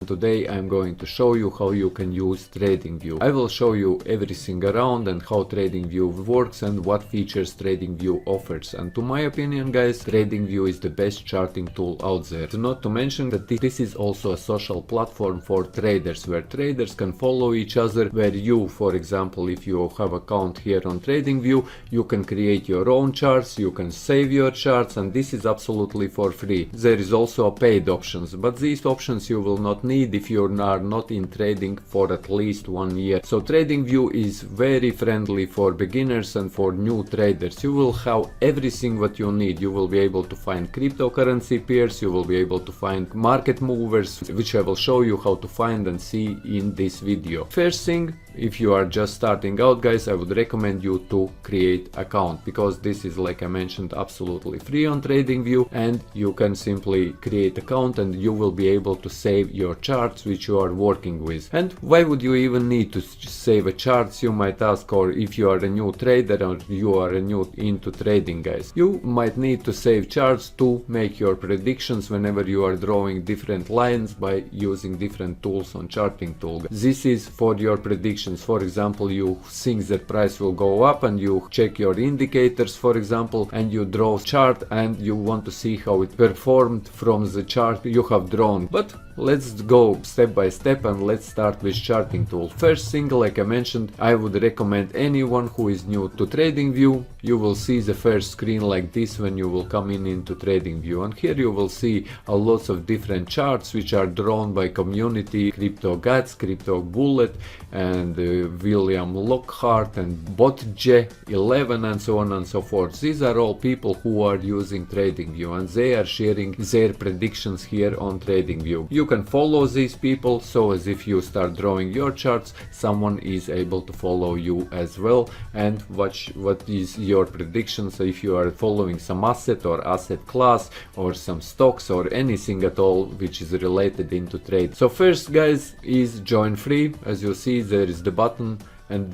Today I'm going to show you how you can use TradingView. I will show you everything around and how TradingView works and what features TradingView offers. And to my opinion, guys, TradingView is the best charting tool out there. Not to mention that this is also a social platform for traders, where traders can follow each other, where you, for example, if you have an account here on TradingView, you can create your own charts, you can save your charts, and this is absolutely for free. There is also a paid options, but these options you will not need if you are not in trading for at least 1 year. So TradingView is very friendly for beginners and for new traders. You will have everything what you need. You will be able to find cryptocurrency pairs, you will be able to find market movers, which I will show you how to find and see in this video. First thing, if you are just starting out, guys, I would recommend you to create account, because this is, like I mentioned, absolutely free on TradingView, and you can simply create account and you will be able to save your charts which you are working with. And why would you even need to save a charts, you might ask, or if you are a new trader or you are a new into trading, guys. You might need to save charts to make your predictions whenever you are drawing different lines by using different tools on charting tool. This is for your predictions. For example, you think that price will go up and you check your indicators, for example, and you draw chart and you want to see how it performed from the chart you have drawn. But let's go step by step and let's start with charting tool. First thing, like I mentioned, I would recommend anyone who is new to TradingView. You will see the first screen like this when you will come into TradingView, and here you will see a lots of different charts which are drawn by community, Crypto Guts, Crypto Bullet, and William Lockhart and BotJ11 and so on and so forth. These are all people who are using TradingView and they are sharing their predictions here on TradingView. You can follow these people, so as if you start drawing your charts, someone is able to follow you as well and watch what is your predictions. So if you are following some asset or asset class or some stocks or anything at all which is related into trade. So first, guys, is join free. As you see, there is the button, and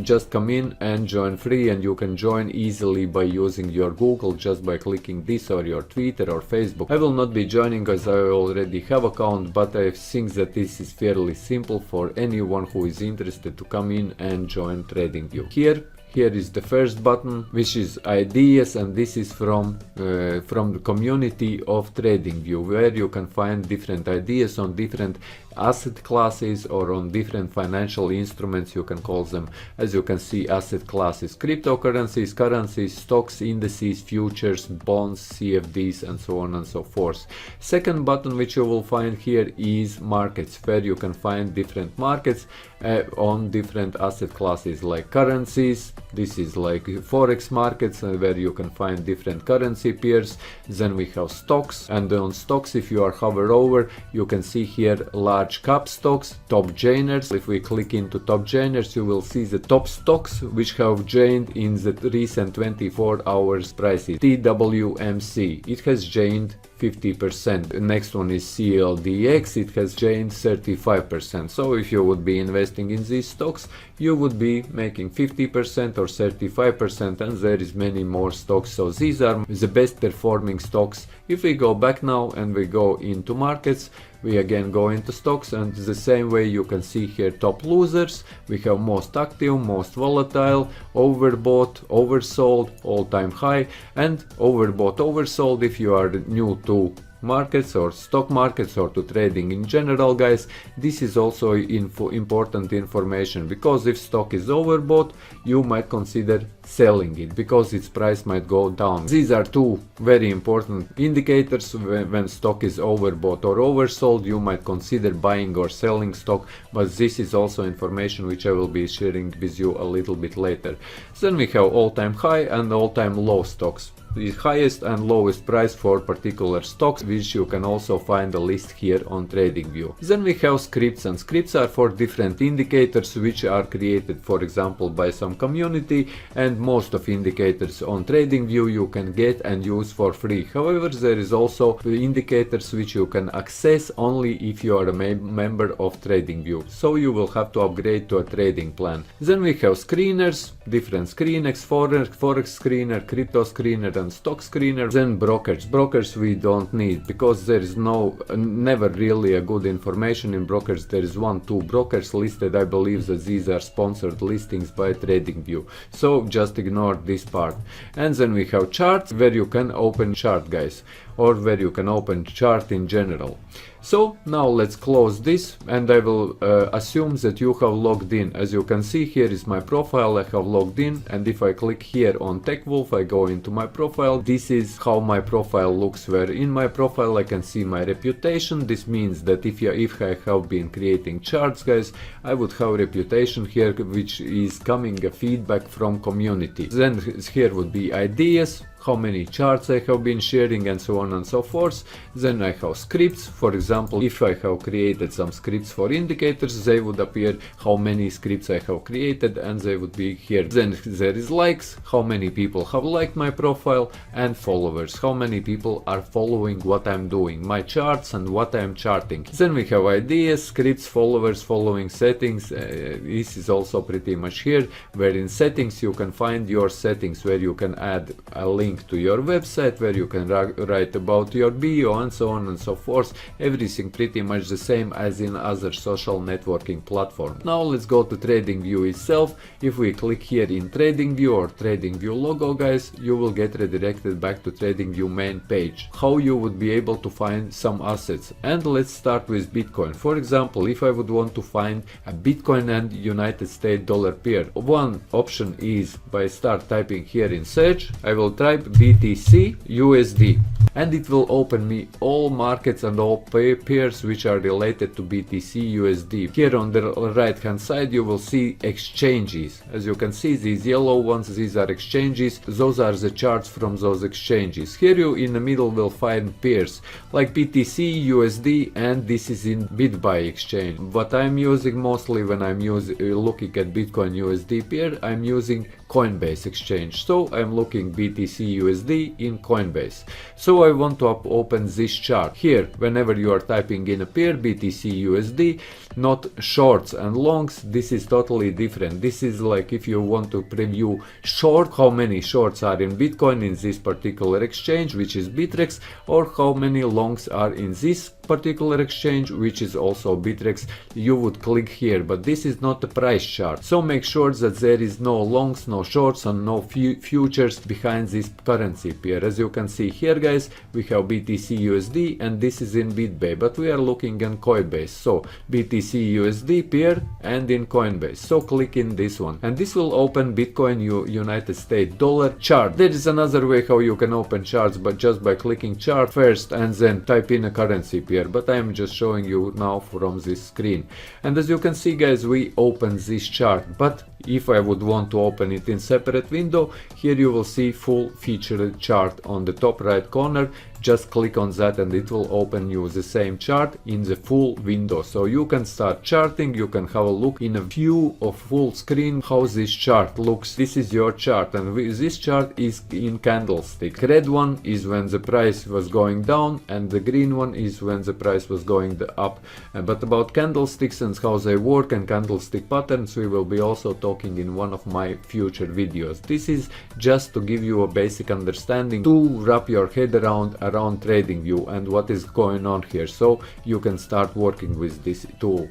just come in and join free, and you can join easily by using your Google, just by clicking this, or your Twitter or Facebook. I will not be joining as I already have account, but I think that this is fairly simple for anyone who is interested to come in and join TradingView. Here is the first button, which is ideas, and this is from the community of TradingView, where you can find different ideas on different asset classes or on different financial instruments, you can call them. As you can see, asset classes: cryptocurrencies, currencies, stocks, indices, futures, bonds, CFDs, and so on and so forth. Second button which you will find here is markets, where you can find different markets on different asset classes like currencies. This is like forex markets, where you can find different currency pairs. Then we have stocks, and on stocks, if you are hover over, you can see here large cap stocks, top gainers. If we click into top gainers, you will see the top stocks which have gained in the recent 24 hours prices. TWMC, it has gained 50%. Next one is CLDX, it has gained 35%. So if you would be investing in these stocks, you would be making 50% or 35%, and there is many more stocks. So these are the best performing stocks. If we go back now and we go into markets, we again go into stocks, and the same way you can see here top losers. We have most active, most volatile, overbought, oversold, all-time high, and overbought, oversold. If you are new to markets or stock markets or to trading in general, guys, this is also important information, because if stock is overbought, you might consider selling it because its price might go down. These are two very important indicators. When stock is overbought or oversold, you might consider buying or selling stock, but this is also information which I will be sharing with you a little bit later. Then we have all-time high and all-time low stocks, the highest and lowest price for particular stocks, which you can also find a list here on TradingView. Then we have scripts, and scripts are for different indicators which are created, for example, by some community, and most of indicators on TradingView you can get and use for free. However, there is also indicators which you can access only if you are a member of TradingView, so you will have to upgrade to a trading plan. Then we have screeners, different screeners, forex screener, crypto screener, and stock screener. Then brokers. Brokers we don't need because there is never really a good information in brokers. There is 1-2 brokers listed. I believe that these are sponsored listings by TradingView. So just ignore this part. And then we have charts where you can open chart, guys, or where you can open chart in general. So now let's close this, and I will assume that you have logged in. As you can see, here is my profile. I have logged in, and if I click here on TechWolf, I go into my profile. This is how my profile looks, where in my profile I can see my reputation. This means that if I have been creating charts, guys, I would have reputation here, which is coming a feedback from community. Then here would be ideas, how many charts I have been sharing, and so on and so forth. Then I have scripts. For example, if I have created some scripts for indicators, they would appear how many scripts I have created, and they would be here. Then there is likes, how many people have liked my profile, and followers, how many people are following what I'm doing, my charts and what I'm charting. Then we have ideas, scripts, followers, following, settings. This is also pretty much here, where in settings you can find your settings, where you can add a link to your website, where you can write about your bio, and so on and so forth. Everything pretty much the same as in other social networking platforms. Now let's go to TradingView itself. If we click here in TradingView or TradingView logo, guys, you will get redirected back to TradingView main page, how you would be able to find some assets. And let's start with Bitcoin. For example, if I would want to find a Bitcoin and United States dollar pair, one option is by start typing here in search. I will type BTC USD, and it will open me all markets and all pairs which are related to BTC USD. Here on the right hand side you will see exchanges. As you can see, these yellow ones, these are exchanges. Those are the charts from those exchanges. Here you in the middle will find pairs like BTC USD, and this is in BitBuy exchange. What I'm using mostly when I'm looking at Bitcoin USD pair, I'm using Coinbase exchange. So I'm looking BTC USD in Coinbase. So I want to open this chart. Here, whenever you are typing in a pair BTC USD, not shorts and longs, this is totally different. This is like if you want to preview short, how many shorts are in Bitcoin in this particular exchange, which is Bittrex, or how many longs are in this particular exchange, which is also Bittrex. You would click here, but this is not a price chart. So make sure that there is no longs, no shorts, and no futures behind this currency pair. As you can see here, guys, we have BTC USD, and this is in BitBuy, but we are looking in Coinbase. So BTC USD pair and in Coinbase. So click in this one, and this will open Bitcoin United States dollar chart. There is another way how you can open charts, but just by clicking chart first and then type in a currency pair, but I am just showing you now from this screen. And as you can see, guys, we open this chart, but if I would want to open it in separate window, here you will see full featured chart on the top right corner. Just click on that and it will open you the same chart in the full window. So you can start charting, you can have a look in a view of full screen how this chart looks. This is your chart, and this chart is in candlestick. Red one is when the price was going down, and the green one is when the price was going up. But about candlesticks and how they work and candlestick patterns, we will be also talking in one of my future videos. This is just to give you a basic understanding to wrap your head around TradingView and what is going on here, so you can start working with this tool.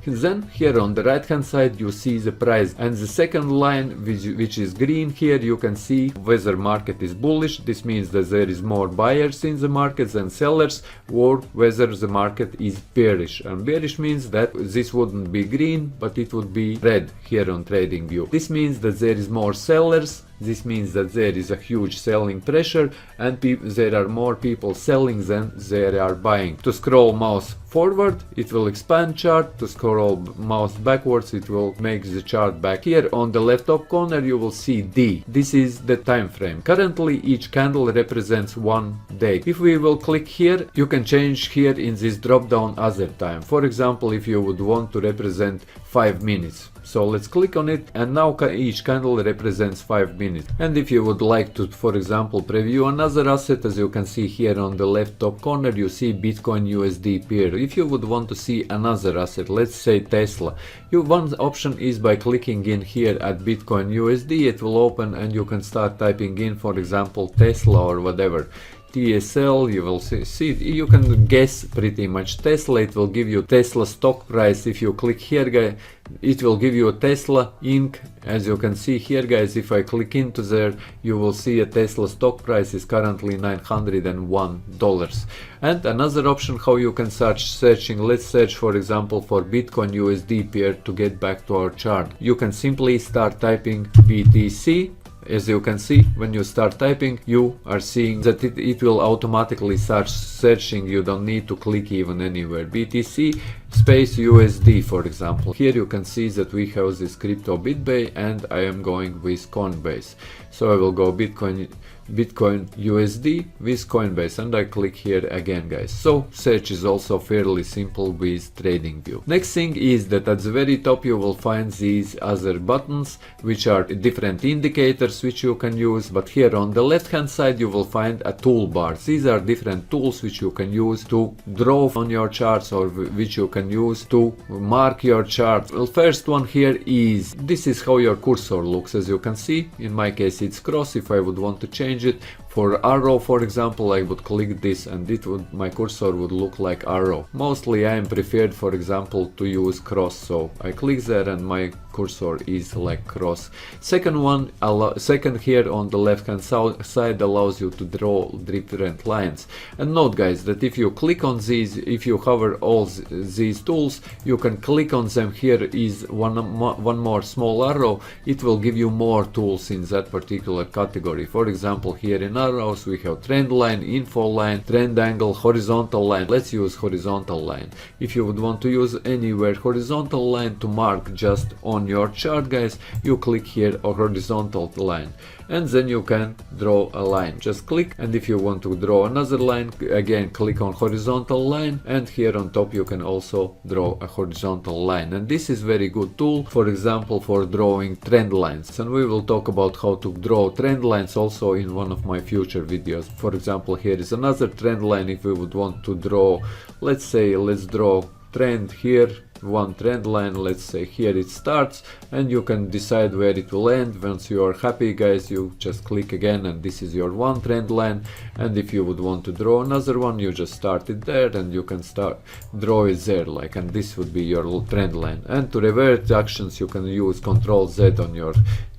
Then here on the right hand side you see the price, and the second line which is green, here you can see whether market is bullish. This means that there is more buyers in the market than sellers, or whether the market is bearish, and bearish means that this wouldn't be green but it would be red here on TradingView. This means that there is more sellers. This means that there is a huge selling pressure, and there are more people selling than there are buying. To scroll mouse forward, it will expand chart. To scroll mouse backwards, it will make the chart back. Here on the left top corner you will see D. This is the time frame. Currently each candle represents 1 day. If we will click here, you can change here in this drop down other time. For example, if you would want to represent 5 minutes. So let's click on it, and now each candle represents 5 minutes. And if you would like to, for example, preview another asset, as you can see here on the left top corner, you see Bitcoin USD pair. if you would want to see another asset, let's say Tesla, one option is by clicking in here at Bitcoin USD, it will open and you can start typing in, for example, Tesla or whatever. TSL, you will see, you can guess pretty much Tesla, it will give you Tesla stock price. If you click here, guys, it will give you a Tesla Inc. As you can see here, guys, if I click into there, you will see a Tesla stock price is currently $901. And another option how you can searching, let's search for example for Bitcoin USD pair to get back to our chart. You can simply start typing BTC. As you can see, when you start typing, you are seeing that it will automatically start searching. You don't need to click even anywhere. BTC space USD, for example. Here you can see that we have this crypto BitBay and I am going with Coinbase. So I will go Bitcoin USD with Coinbase and I click here again, guys. So search is also fairly simple with TradingView. Next thing is that at the very top you will find these other buttons which are different indicators which you can use, but here on the left hand side you will find a toolbar. These are different tools which you can use to draw on your charts or which you can use to mark your chart. Well, first one here is, this is how your cursor looks. As you can see, in my case it's cross. If I would want to change it for arrow, for example, I would click this and my cursor would look like arrow. Mostly I am preferred, for example, to use cross, so I click there and my cursor is like cross. Second one, second here on the left hand side allows you to draw different lines. And note, guys, that if you click on these, if you hover all these tools, you can click on them. Here is one more small arrow. It will give you more tools in that particular category. For example, here in arrows we have trend line, info line, trend angle, horizontal line. Let's use horizontal line. If you would want to use anywhere horizontal line to mark just on your chart, guys, you click here a horizontal line and then you can draw a line. Just click, and if you want to draw another line, again click on horizontal line, and here on top you can also draw a horizontal line. And this is very good tool, for example, for drawing trend lines, and we will talk about how to draw trend lines also in one of my future videos. For example, here is another trend line. If we would want to draw, let's say, let's draw trend here, one trend line, let's say here it starts, and you can decide where it will end. Once you are happy, guys, you just click again and this is your one trend line. And if you would want to draw another one, you just start it there and you can start draw it there, like, and this would be your trend line. And to revert actions you can use Ctrl-Z on your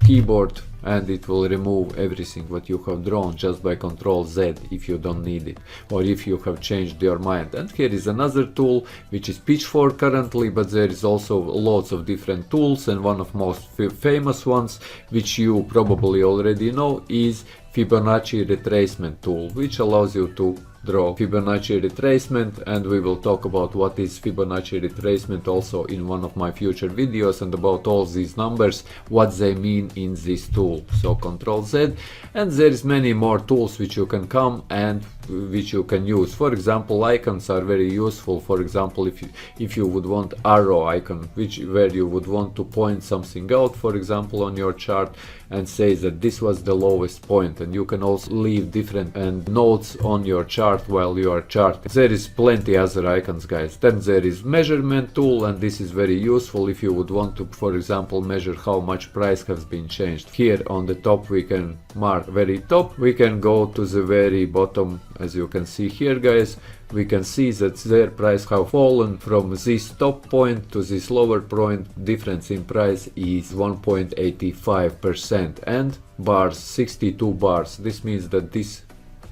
keyboard and it will remove everything what you have drawn just by Ctrl-Z if you don't need it, or if you have changed your mind. And here is another tool which is Pitchfork currently, but there is also lots of different tools, and one of most famous ones which you probably already know is Fibonacci retracement tool, which allows you to draw Fibonacci retracement, and we will talk about what is Fibonacci retracement also in one of my future videos, and about all these numbers, what they mean in this tool. So Ctrl-Z, and there is many more tools which you can come and which you can use. For example, icons are very useful. For example, if you would want arrow icon, where you would want to point something out, for example, on your chart, and say that this was the lowest point, and you can also leave different notes on your chart while you are charting. There is plenty other icons, guys. Then there is measurement tool, and this is very useful if you would want to, for example, measure how much price has been changed. Here on the top we can mark very top, we can go to the very bottom. As you can see here, guys, we can see that their price have fallen from this top point to this lower point. Difference in price is 1.85%, and bars 62 bars. This means that this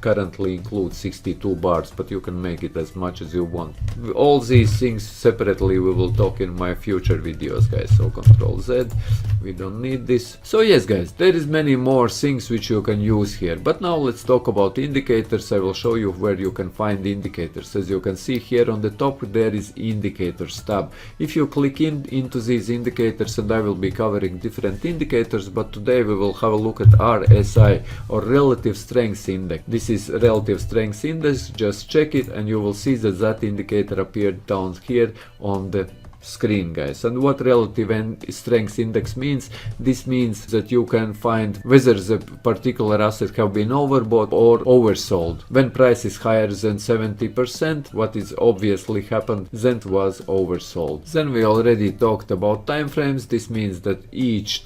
currently includes 62 bars, but you can make it as much as you want. All these things separately we will talk in my future videos, guys. So Ctrl-Z, we don't need this. So yes, guys, there is many more things which you can use here, but now let's talk about indicators. I will show you where you can find indicators. As you can see here on the top, there is indicators tab. If you click into these indicators, and I will be covering different indicators, but today we will have a look at RSI, or relative strength index. This is relative strength index. Just check it and you will see that that indicator appeared down here on the screen, guys. And what relative strength index means? This means that you can find whether the particular asset have been overbought or oversold. When price is higher than 70%, what is obviously happened, then it was oversold. Then we already talked about time frames. This means that each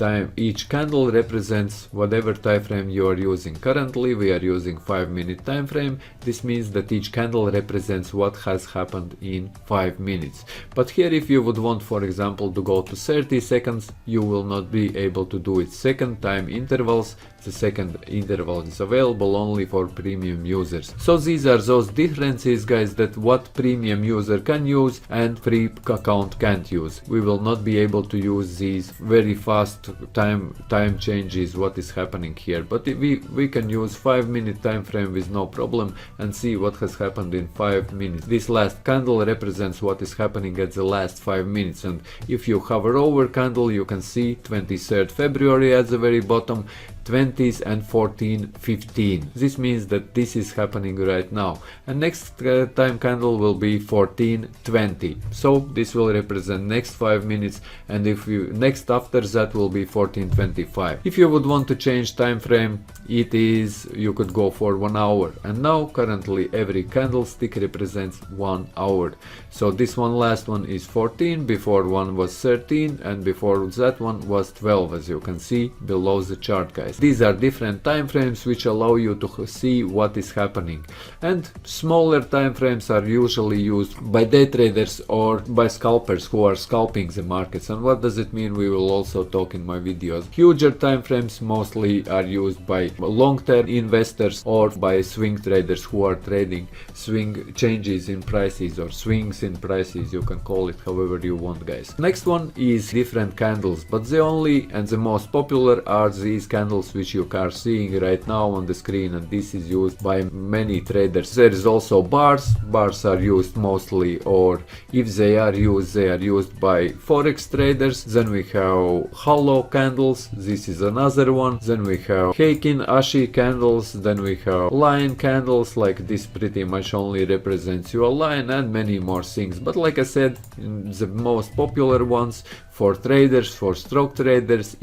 candle represents whatever time frame you are using. Currently we are using 5-minute time frame. This means that each candle represents what has happened in 5 minutes. But here, if you would want, for example, to go to 30 seconds, you will not be able to do it. Second time intervals, the second interval is available only for premium users. So these are those differences, guys, that what premium user can use and free account can't use. We will not be able to use these very fast time changes, what is happening here, but we can use 5-minute time frame with no problem and see what has happened in 5 minutes. This last candle represents what is happening at the last 5 minutes, and if you hover over candle, you can see 23rd February at the very bottom, 20s and 14:15. This means that this is happening right now, and next time candle will be 14:20. So this will represent next 5 minutes, and if you next after that will be 14:25. If you would want to change time frame, you could go for 1 hour, and now currently every candlestick represents 1 hour. So this one, last one, is 14, before one was 13, and before that one was 12, as you can see below the chart, guys. These are different time frames which allow you to see what is happening, and smaller time frames are usually used by day traders or by scalpers who are scalping the markets. And what does it mean? We will also talk in my videos. Huger time frames mostly are used by long-term investors or by swing traders who are trading swing changes in prices or swings in prices. You can call it however you want, guys. Next one is different candles, but the only and the most popular are these candles which you are seeing right now on the screen, and this is used by many traders. There is also bars. Bars are used mostly, or if they are used by forex traders. Then we have hollow candles. This is another one. Then we have Heikin Ashi candles. Then we have line candles, like this pretty much only represents your line, and many more things. But like I said, the most popular ones for traders, for stroke traders,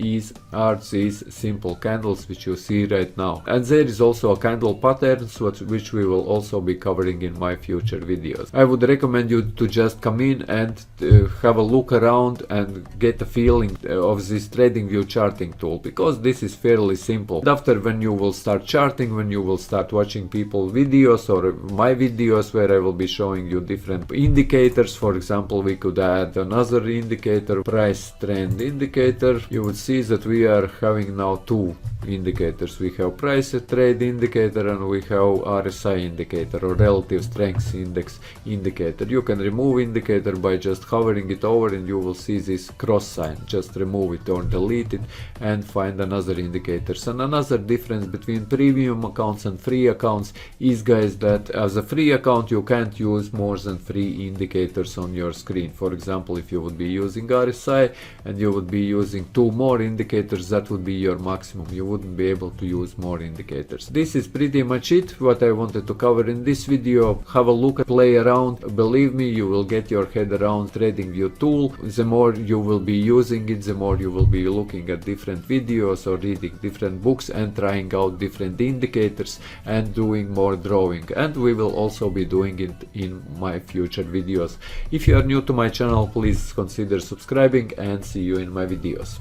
are these simple candles which you see right now. And there is also a candle patterns which we will also be covering in my future videos. I would recommend you to just come in and have a look around and get a feeling of this TradingView charting tool, because this is fairly simple. And after, when you will start charting, when you will start watching people videos or my videos where I will be showing you different indicators, for example, we could add another indicator, price trend indicator. You would see that we are having now two indicators. We have price trade indicator and we have RSI indicator, or relative strength index indicator. You can remove indicator by just hovering it over and you will see this cross sign. Just remove it or delete it and find another indicators. And another difference between premium accounts and free accounts is, guys, that as a free account you can't use more than 3 indicators on your screen. For example, if you would be using RSI and you would be using 2 more indicators, that would be your maximum. You wouldn't be able to use more indicators. This is pretty much it what I wanted to cover in this video. Have a look, play around. Believe me, you will get your head around TradingView tool. The more you will be using it, the more you will be looking at different videos or reading different books and trying out different indicators and doing more drawing. And we will also be doing it in my future videos. If you are new to my channel, please consider subscribing, and see you in my videos.